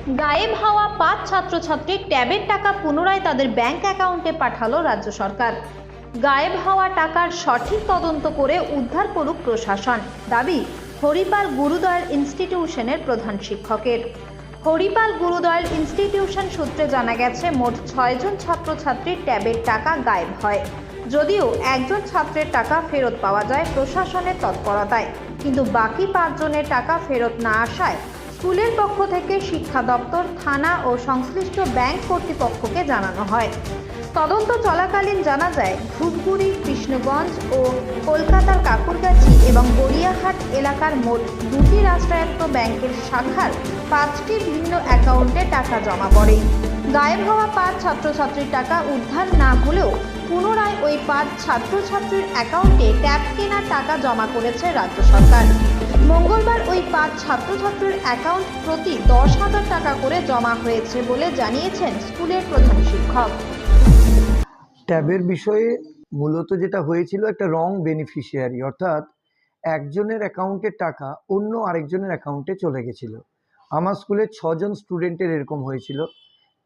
গায়েব হওয়া ৫ ছাত্রছাত্রীর ট্যাবের টাকা পুনরায় তাদের ব্যাংক অ্যাকাউন্টে পাঠালো রাজ্য সরকার। গায়েব হওয়া টাকার সঠিক তদন্ত করে উদ্ধার করুক প্রশাসন, দাবি হরিপাল গুরুদয়াল ইনস্টিটিউশনের প্রধান শিক্ষকের। হরিপাল গুরুদয়াল ইনস্টিটিউশন সূত্রে জানা গেছে, মোট ৬ জন ছাত্রছাত্রীর ট্যাবের টাকা গায়েব হয়। যদিও একজন ছাত্রের টাকা ফেরত পাওয়া যায় প্রশাসনের তৎপরতায়, কিন্তু বাকি ৫ জনের টাকা ফেরত না আসায় স্কুলের পক্ষ থেকে শিক্ষা দপ্তর, থানা ও সংশ্লিষ্ট ব্যাংক কর্তৃপক্ষকে জানানো হয়। তদন্ত চলাকালীন জানা যায়, ধূপগুড়ি, কৃষ্ণগঞ্জ ও কলকাতার কাকুরগাছি এবং গড়িয়াহাট এলাকার মোট ২টি রাষ্ট্রায়ত্ত ব্যাংকের শাখার ৫টি ভিন্ন অ্যাকাউন্টে টাকা জমা পড়ে। গায়েব হওয়া ৫ ছাত্রছাত্রীর টাকা উদ্ধার না হলেও পুনরায় ওই ৫ ছাত্রছাত্রীর অ্যাকাউন্টে ট্যাব কেনার টাকা জমা করেছে রাজ্য সরকার। মঙ্গলবার ওই ৫ ছাত্রছাত্রীর অ্যাকাউন্ট প্রতি ১০,০০০ টাকা করে জমা হয়েছে বলে জানিয়েছেন স্কুলের প্রধান শিক্ষক। ট্যাবের বিষয়ে মূলত যেটা হয়েছিল, একটা রং বেনিফিশিয়ারি, অর্থাৎ একজনের অ্যাকাউন্টের টাকা অন্য আরেকজনের অ্যাকাউন্টে চলে গেছিল। আমার স্কুলের ৬ জন স্টুডেন্টের এরকম হয়েছিল।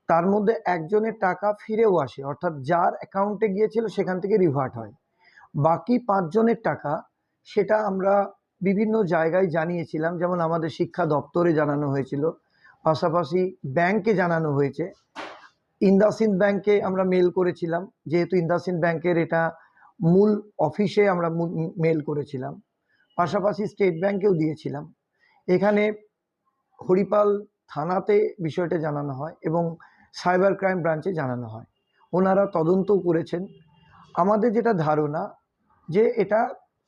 তার মধ্যে একজনের টাকা ফিরেও আসে, অর্থাৎ যার অ্যাকাউন্টে গিয়েছিল সেখান থেকে রিভার্ট হয়। বাকি ৫ জনের টাকা, সেটা আমরা বিভিন্ন জায়গায় জানিয়েছিলাম, যেমন আমাদের শিক্ষা দপ্তরে জানানো হয়েছিল, পাশাপাশি ব্যাংকে জানানো হয়েছে। ইন্দাসিন ব্যাংকে আমরা মেল করেছিলাম, যেহেতু ইন্দাসিন ব্যাংকের এটা মূল অফিসে আমরা মেল করেছিলাম। পাশাপাশি স্টেট ব্যাংকেও দিয়েছিলাম। এখানে হরিপাল থানাতে বিষয়টা জানানো হয় এবং সাইবার ক্রাইম ব্রাঞ্চে জানানো হয়। ওনারা তদন্তও করেছেন। আমাদের যেটা ধারণা, যে এটা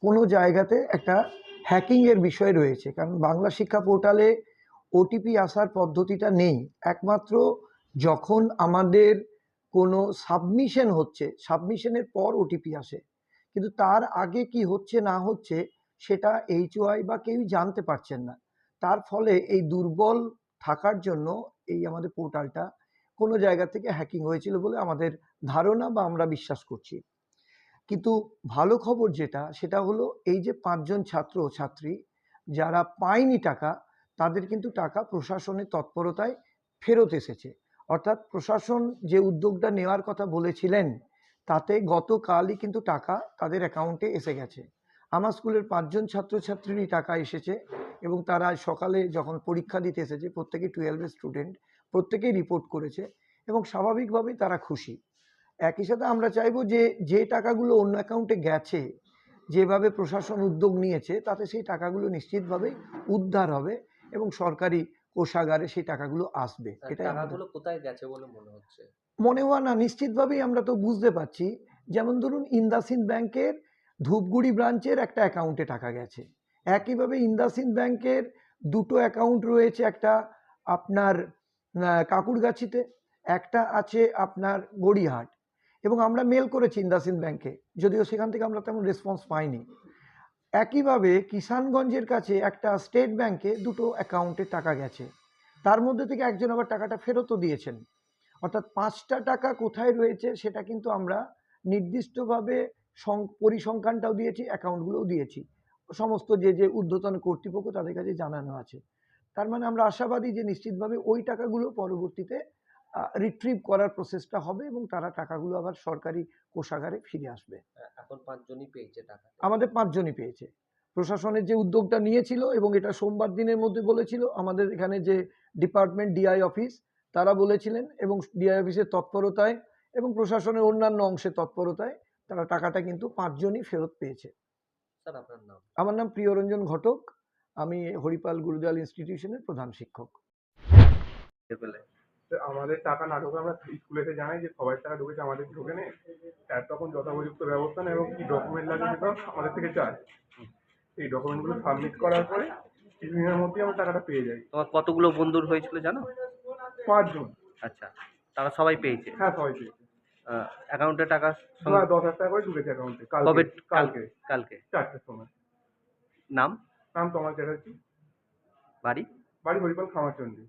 কোনো জায়গাতে একটা হ্যাকিংয়ের বিষয় রয়েছে, কারণ বাংলা শিক্ষা পোর্টালে ওটিপি আসার পদ্ধতিটা নেই। একমাত্র যখন আমাদের কোনো সাবমিশন হচ্ছে, সাবমিশনের পর ওটিপি আসে, কিন্তু তার আগে কি হচ্ছে না হচ্ছে সেটা এইচওআই বা কেউই জানতে পারছেন না। তার ফলে এই দুর্বল থাকার জন্য এই আমাদের পোর্টালটা কোনো জায়গা থেকে হ্যাকিং হয়েছিল বলে আমাদের ধারণা বা আমরা বিশ্বাস করছি। কিন্তু ভালো খবর যেটা, সেটা হলো এই যে ৫ জন ছাত্র ছাত্রী যারা পায়নি টাকা, তাদের কিন্তু টাকা প্রশাসনের তৎপরতায় ফেরত এসেছে। অর্থাৎ প্রশাসন যে উদ্যোগটা নেওয়ার কথা বলেছিলেন, তাতে গতকালই কিন্তু টাকা তাদের অ্যাকাউন্টে এসে গেছে। আমার স্কুলের ৫ জন ছাত্রছাত্রীরই টাকা এসেছে এবং তারা সকালে যখন পরীক্ষা দিতে এসেছে, প্রত্যেকেই 12-এর স্টুডেন্ট, প্রত্যেকেই রিপোর্ট করেছে এবং স্বাভাবিকভাবেই তারা খুশি। একই সাথে আমরা চাইবো যে টাকাগুলো অন্য অ্যাকাউন্টে গেছে, যেভাবে প্রশাসন উদ্যোগ নিয়েছে, তাতে সেই টাকাগুলো নিশ্চিতভাবে উদ্ধার হবে এবং সরকারি কোষাগারে সেই টাকাগুলো আসবে। এটা টাকাগুলো কোথায় গেছে বলে মনে হচ্ছে? মনে হয় না, নিশ্চিতভাবেই আমরা তো বুঝতে পারছি। যেমন ধরুন, ইন্দাসিন ব্যাংকের ধূপগুড়ি ব্রাঞ্চের একটা অ্যাকাউন্টে টাকা গেছে। একইভাবে ইন্দাসিন ব্যাংকের 2টো অ্যাকাউন্ট রয়েছে, একটা আপনার কাকুরগাছিতে, একটা আছে আপনার গড়িয়াহাট, এবং আমরা মেল করেছি ইন্দাসিন ব্যাংকে, যদিও সেখান থেকে আমরা তেমন রেসপন্স পাইনি। একইভাবে কিষানগঞ্জের কাছে একটা স্টেট ব্যাংকে 2টো অ্যাকাউন্টে টাকা গেছে, তার মধ্যে থেকে একজন আবার টাকাটা ফেরতও দিয়েছেন। অর্থাৎ 5টা টাকা কোথায় রয়েছে সেটা কিন্তু আমরা নির্দিষ্টভাবে পরিসংখ্যানটাও দিয়েছি, অ্যাকাউন্টগুলোও দিয়েছি। সমস্ত যে ঊর্ধ্বতন কর্তৃপক্ষ, তাদের কাছে জানানো আছে। তার মানে আমরা আশাবাদী যে নিশ্চিতভাবে ওই টাকাগুলো পরবর্তীতে রিট্রিভ করার প্রসেসটা হবে এবং তারা টাকাগুলো আবার সরকারি কোষাগারে ফিরে আসবে। এখন ৫ জনই পেয়েছে টাকা? আমাদের ৫ জনই পেয়েছে। প্রশাসনের যে উদ্যোগটা নিয়েছিল এবং এটা সোমবার দিনের মধ্যে বলেছিল, আমাদের এখানে যে ডিপার্টমেন্ট ডিআই অফিস, তারা বলেছিলেন, এবং ডিআই অফিসের তৎপরতায় এবং প্রশাসনের অন্যান্য অংশের তৎপরতায় তারা টাকাটা কিন্তু ৫ জনই ফেরত পেয়েছে। স্যার, আপনার নাম? আমার নাম প্রিয়রঞ্জন ঘটক, আমি হরিপাল গুরুদয়াল ইনস্টিটিউশনের প্রধান শিক্ষক। আমাদের টাকা না ঢোকে আমরা স্কুলেতে জানাই যে সবাই টাকা ঢুকেছে, আমাদের ঢোকে নেই। স্যার তখন যথোপযুক্ত ব্যবস্থা নেয় এবং কি ডকুমেন্ট লাগে সেটা আমাদের থেকে চায়। এই ডকুমেন্টগুলো সাবমিট করার পরে কিছুদিনের মধ্যেই আমরা টাকাটা পেয়ে যাই। তোমার কতগুলো বন্ধুর হয়েছিল জানো? ৫ জন। আচ্ছা, তারা সবাই পেয়েছে? হ্যাঁ, সবাই পেয়েছে। অ্যাকাউন্টে টাকা 10,000 টাকা করে ঢুকেছে অ্যাকাউন্টে। কবে? কালকে কালকে 4টের সময়। নাম? নাম তমাল চ্যাটার্জি। বাড়ি? বাড়ি হরিপাল খামারচন্ডী।